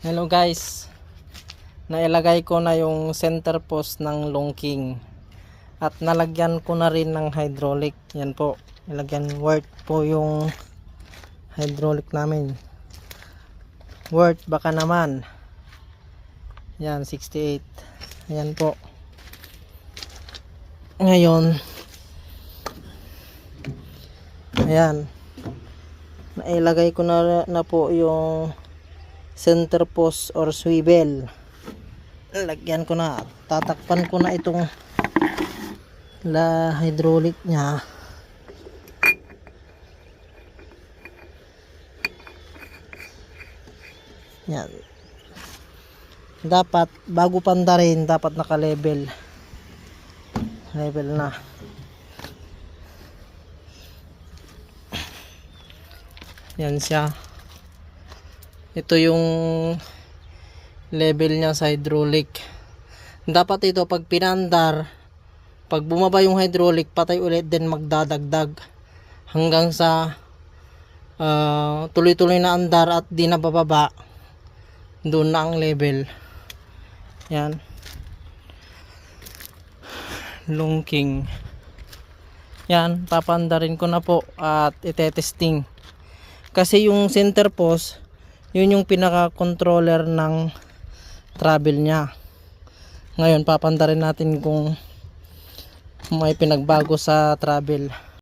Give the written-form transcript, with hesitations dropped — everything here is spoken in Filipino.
Hello guys, nailagay ko na yung center post ng Longking at nalagyan ko na rin ng hydraulic. Yan po, worth po yung hydraulic namin. Worth baka naman. Yan, 68. Ayan po. Ngayon, ayan, nailagay ko na po yung center post or swivel. Lagyan ko na, tatakpan ko na itong hydraulic nya. Yan. Dapat bago pandarin, dapat naka-level. Level na. Yan siya. Ito yung level niya sa hydraulic. Dapat ito pag pinandar, pag bumaba yung hydraulic, patay ulit din magdadagdag hanggang sa tuloy-tuloy na andar at di na bababa. Doon na ang level. Yan. Longking. Yan, papandarin ko na po at itetesting. Kasi yung center post, yun yung pinaka-controller ng travel niya. Ngayon papandarin natin kung may pinagbago sa travel.